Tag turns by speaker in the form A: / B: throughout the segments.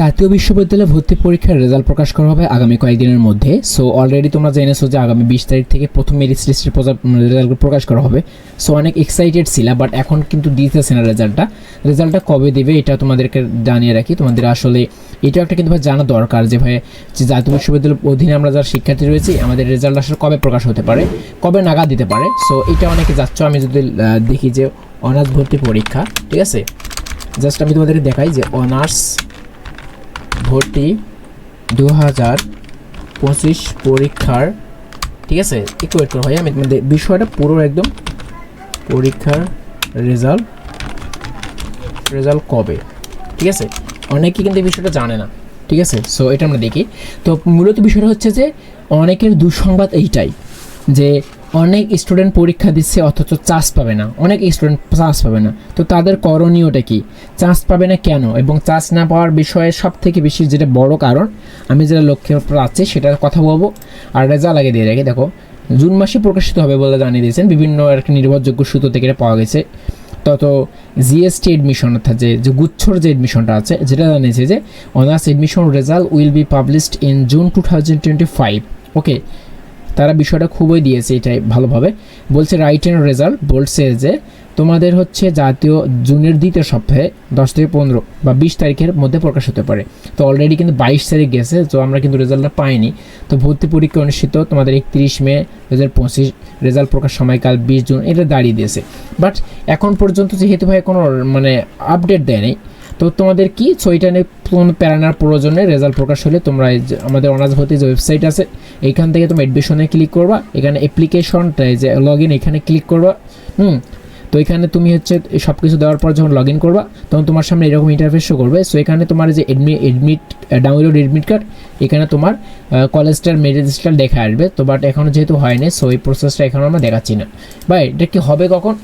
A: জাতীয় বিশ্ববিদ্যালয়ে ভর্তি পরীক্ষার রেজাল্ট প্রকাশ করা হবে আগামী কয়েকদিনের মধ্যে। সো অলরেডি তোমরা জেনেছো যে আগামী 20 তারিখ থেকে প্রথম মেরিট লিস্টের রেজাল্ট প্রকাশ করা হবে। সো অনেক এক্সাইটেড ছিল, বাট এখন কিন্তু দিতেছে না রেজাল্টটা কবে দেবে এটা তোমাদেরকে জানিয়ে রাখি। তোমাদের আসলে এটাও একটা কিন্তু ভাই জানা দরকার যে ভাই যে জাতীয় বিশ্ববিদ্যালয়ের অধীনে আমরা যারা শিক্ষার্থী রয়েছি আমাদের রেজাল্ট আসলে কবে প্রকাশ হতে পারে, কবে নাগাদ দিতে পারে। সো এটা অনেকে যাচ্ছ। আমি যদি দেখি যে অনার্স ভর্তি পরীক্ষা, ঠিক আছে, জাস্ট আমি তোমাদেরকে দেখাই যে অনার্স ভর্তি 2025 পরীক্ষার, ঠিক আছে, একটু ওয়েট করো ভাই, আমি তোমাদের বিষয়টা পুরো একদম পরীক্ষার রেজাল্ট কবে, ঠিক আছে। অনেকেই কিন্তু এই বিষয়টা জানে না, ঠিক আছে। সো এটা আমরা দেখি। তো মূলত বিষয়টা হচ্ছে যে অনেকের দুঃসংবাদ এইটাই যে অনেক স্টুডেন্ট পরীক্ষা দিচ্ছে অথচ চান্স পাবে না, অনেক স্টুডেন্ট চান্স পাবে না। তো তাদের করণীয়টা কি, চান্স পাবে না কেন, এবং চান্স না পাওয়ার বিষয়ে সব থেকে বেশি যেটা বড় কারণ আমি যেটা লক্ষ্য পাচ্ছি সেটার কথা বলবো। আর রেজাল্ট আগে দিয়ে রাখি। দেখো, জুন মাসে প্রকাশিত হবে বলে জানিয়ে দিয়েছেন বিভিন্ন একটা নির্ভরযোগ্য সূত্র থেকে এটা পাওয়া গেছে। তত জিএসটি এডমিশন অর্থাৎ যে গুচ্ছর যে এডমিশনটা আছে যেটা জানিয়েছে যে honours admission result will be published in June 2025। ওকে, তারা বিষয়টা খুবই দিয়েছে এটাই ভালোভাবে বলছে। রাইট অ্যান্ড রেজাল্ট বলছে যে তোমাদের হচ্ছে জাতীয় জুনের দ্বিতীয় সপ্তাহে 10 থেকে 15 বা 20 তারিখের মধ্যে প্রকাশ হতে পারে। তো অলরেডি কিন্তু 22 তারিখ গেছে, তো আমরা কিন্তু রেজাল্টটা পাইনি। তো ভর্তি পরীক্ষা অনুষ্ঠিত তোমাদের 31 মে 2025, রেজাল্ট প্রকাশ সময়কাল 20 জুন, এটা দাঁড়িয়ে দিয়েছে। বাট এখন পর্যন্ত যেহেতু ভাই কোনো আপডেট দেয়নি, তো তোমাদের কি এইটা নিয়ে কোনো প্যারানার প্রয়োজনে রেজাল্ট প্রকাশ হলে তোমরা আমাদের অনার্স ভর্তি যে ওয়েবসাইট আছে এইখান থেকে তুমি অ্যাডমিশনে ক্লিক করবা, এখানে অ্যাপ্লিকেশনটা যে লগ ইন এখানে ক্লিক করবা। তো এখানে তুমি হচ্ছে সব কিছু দেওয়ার পর যখন লগ ইন করবা তখন তোমার সামনে এরকম ইন্টারফেস শো করবে। সো এখানে তোমার যে ডাউনলোড এডমিট কার্ড, এখানে তোমার কলেজটার মেরিট লিস্টটা দেখা আসবে। তো বাট এখনও যেহেতু হয়নি, সো এই প্রসেসটা এখন আমরা দেখাচ্ছি না। বা এটা কি হবে কখন,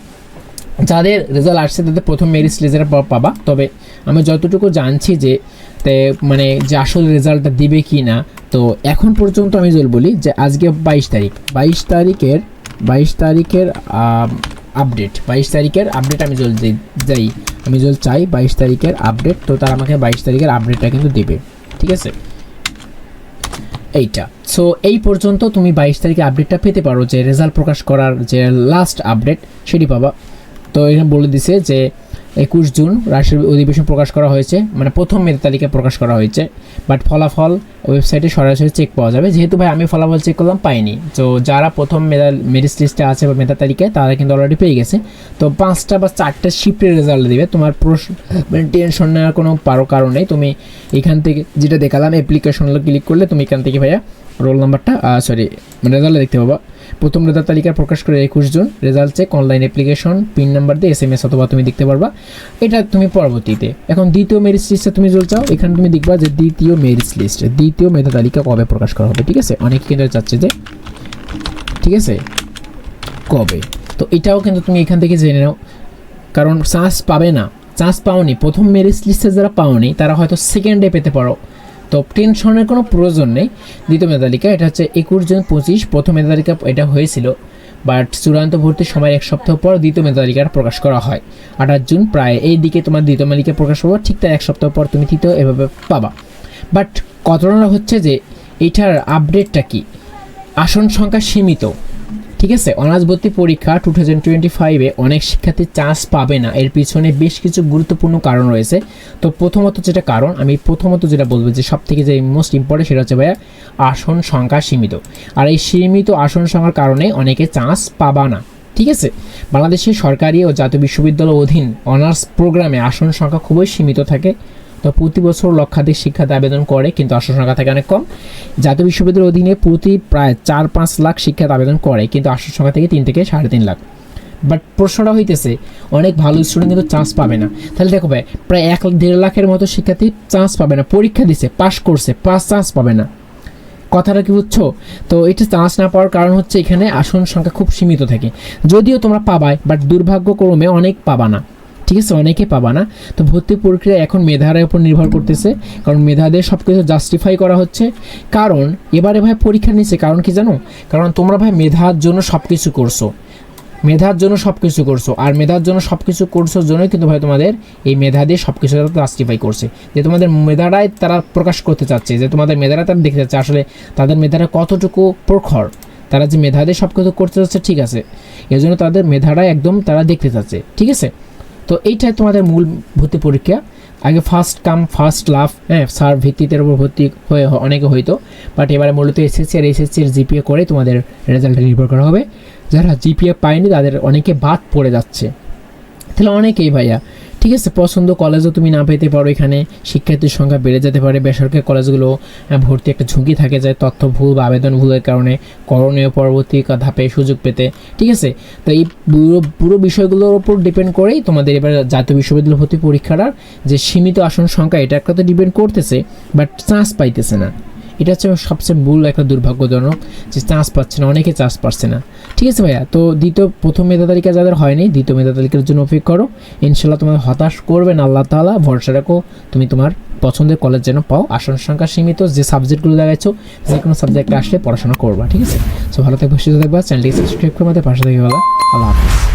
A: যাদের রেজাল্ট আসছে তাদের প্রথম মেরিট লিস্টের পর পাবা। তবে আমি যতটুকু জানছি যে যে আসল রেজাল্টটা দিবে কি না, তো এখন পর্যন্ত আমি যদি বলি যে আজকে 22 তারিখের আপডেট আমি যদি চাই 22 তারিখের আপডেট, তো তারা আমাকে 22 তারিখের আপডেটটা কিন্তু দেবে, ঠিক আছে এইটা। সো এই পর্যন্ত তুমি 22 তারিখে আপডেটটা পেতে পারো, যে রেজাল্ট প্রকাশ করার যে লাস্ট আপডেট সেটি পাবা। তো এখানে বলে দিছে যে 21 জুন রাষ্ট্রীয় অধিবেশন প্রকাশ করা হয়েছে, প্রথম মেধা তালিকা প্রকাশ করা হয়েছে। বাট ফলাফল ওয়েবসাইটে সরাসরি চেক পাওয়া যাবে। যেহেতু ভাই আমি ফলাফল চেক করলাম, পাইনি। তো যারা প্রথম মেরিট লিস্টে আছে বা মেধা তালিকায় তারা কিন্তু অলরেডি পেয়ে গেছে। তো 5টা বা 4টা শিফটের রেজাল্ট দেবে। তোমার টেনশন নেওয়ার কোনো কারণ নেই। তুমি এখান থেকে যেটা দেখালাম অ্যাপ্লিকেশন ক্লিক করলে তুমি এখান থেকে ভাইয়া রোল নাম্বারটা রেজাল্ট দেখতে পাবা। প্রথম রেজাল্ট তালিকা প্রকাশ করে 21 June, result check online application pin number দিয়ে SMS অথবা তুমি দেখতে পারবা। এটা তুমি পরবর্তীতে এখন দ্বিতীয় মেরিট লিস্টে তুমি যদি চাও এখানে তুমি দেখবা যে দ্বিতীয় মেধা তালিকা কবে প্রকাশ করা হবে, ঠিক আছে। অনেকে কিন্তু চাচ্ছে যে ঠিক আছে কবে, তো এটাও কিন্তু তুমি এখান থেকে জেনে নাও। কারণ চান্স পাওনি প্রথম মেরিট লিস্টে যারা পাওনি তারা হয়তো সেকেন্ডে পেতে পারো। তো টেনশনের কোনো প্রয়োজন নেই। দ্বিতীয় মেধা তালিকা এটা হচ্ছে 21 জুন 25, প্রথম মেধা তালিকা এটা হয়েছিল। বাট চূড়ান্ত ভর্তির সময় 1 সপ্তাহ পর দ্বিতীয় মেধা তালিকাটা প্রকাশ করা হয় 28 জুন। প্রায় এই দিকে তোমার দ্বিতীয় তালিকা প্রকাশ পাবো, ঠিক তার 1 সপ্তাহ পর তুমি তৃতীয় এভাবে পাবা। বাট ঘটনা হচ্ছে যে এটার আপডেটটা কি, আসন সংখ্যা সীমিত, ঠিক আছে। অনার্স ভর্তি পরীক্ষা 2025-এ অনেক শিক্ষার্থী চান্স পাবে না, এর পিছনে বেশ কিছু গুরুত্বপূর্ণ কারণ রয়েছে। তো প্রথমত যেটা বলবো যে সব থেকে যে মোস্ট ইম্পর্টেন্ট সেটা হচ্ছে ভাইয়া আসন সংখ্যা সীমিত। আর এই সীমিত আসন সংখ্যার কারণে অনেকে চান্স পাবা না, ঠিক আছে। বাংলাদেশের সরকারি ও জাতীয় বিশ্ববিদ্যালয় অধীন অনার্স প্রোগ্রামে আসন সংখ্যা খুবই সীমিত থাকে। তো প্রতি বছর লক্ষাধিক শিক্ষার্থী আবেদন করে, কিন্তু আসন সংখ্যা থাকে অনেক কম। জাতীয় বিশ্ববিদ্যালয়ের অধীনে প্রতি প্রায় 4-5 লাখ শিক্ষার্থী আবেদন করে, কিন্তু আসন সংখ্যা থেকে 3 থেকে 3.5 লাখ। বাট প্রশ্নটা হইতেছে অনেক ভালো স্টুডেন্ট কিন্তু চান্স পাবে না। তাহলে দেখো ভাই প্রায় 1-1.5 লাখের মতো শিক্ষার্থী চান্স পাবে না, পরীক্ষা দিছে পাস করছে, চান্স পাবে না। কথাটা কি বুঝছো? তো এটা চান্স না পাওয়ার কারণ হচ্ছে এখানে আসন সংখ্যা খুব সীমিত থাকে। যদিও তোমরা পাবাই, বাট দুর্ভাগ্যক্রমে অনেক পাবা না, ঠিক আছে, অনেকে পাবা না। তো ভর্তি প্রক্রিয়া এখন মেধার উপর নির্ভর করতেছে, কারণ মেধাদের সব কিছু জাস্টিফাই করা হচ্ছে। কারণ এবারে ভাই পরীক্ষা নিচ্ছে, কারণ কি জানো, কারণ তোমরা ভাই মেধার জন্য সব কিছু করছো, মেধার জন্য সব কিছু করছো, আর মেধার জন্য সব কিছু করছোর জন্যই কিন্তু ভাই তোমাদের এই মেধা দিয়ে সব কিছু জাস্টিফাই করছে, যে তোমাদের মেধাটাই তারা প্রকাশ করতে চাচ্ছে, যে তোমাদের মেধাটা তারা দেখতে চাচ্ছে আসলে তাদের মেধাটা কতটুকু প্রখর, তারা যে মেধা দিয়ে সব কিছু করতে চাচ্ছে, ঠিক আছে, এই জন্য তাদের মেধাটাই একদম তারা দেখতে চাচ্ছে, ঠিক আছে। তো এইটাই তোমাদের মূল ভর্তি পরীক্ষা। আগে ফার্স্ট কাম ফার্স্ট লাভ, হ্যাঁ, স্যার ভিত্তিতে উপর ভর্তি হয়ে অনেকে হইতো, বাট এবারে মূলত এসএসসি আর এসএসসির জিপিএ করে তোমাদের রেজাল্টে নির্ভর করা হবে। যারা জিপিএ পায়নি তাদের অনেকে বাদ পড়ে যাচ্ছে, তাহলে অনেকেই ভাইয়া, ঠিক আছে, পছন্দ কলেজও তুমি না পেতে পারো, এখানে শিক্ষার্থীর সংখ্যা বেড়ে যেতে পারে, বেসরকারি কলেজগুলো ভর্তি একটা ঝুঁকি থাকে যায় তথ্য ভুল বা আবেদন ভুলের কারণে করণীয় পরবর্তী ধাপে সুযোগ পেতে, ঠিক আছে। তো এই পুরো বিষয়গুলোর উপর ডিপেন্ড করেই তোমাদের এবার জাতীয় বিশ্ববিদ্যালয় ভর্তি পরীক্ষার যে সীমিত আসন সংখ্যা, এটা একটা তো ডিপেন্ড করতেছে, বাট চান্স পাইতেছে না। এটা হচ্ছে সবচেয়ে মূল একটা দুর্ভাগ্যজনক, যে চান্স পাচ্ছে না, অনেকে চান্স পাচ্ছে না, ঠিক আছে ভাইয়া। তো প্রথম মেধা তালিকা যাদের হয়নি, দ্বিতীয় মেধা তালিকার জন্য অপেক্ষা করো, ইনশাল্লাহ তোমার হতাশ করবেন আল্লাহ তাআলা, ভরসা রাখো, তুমি তোমার পছন্দের কলেজ যেন পাও, আসন সংখ্যা সীমিত, যে সাবজেক্টগুলো দেখাচ্ছ যে কোনো সাবজেক্টে আসলে পড়াশোনা করবা, ঠিক আছে। সো ভালো থাকবে, সুস্থ থাকবা, চ্যানেলটি সাবস্ক্রাইব করে আমাদের পাশে থাকবে, আল্লাহ হাফিজ।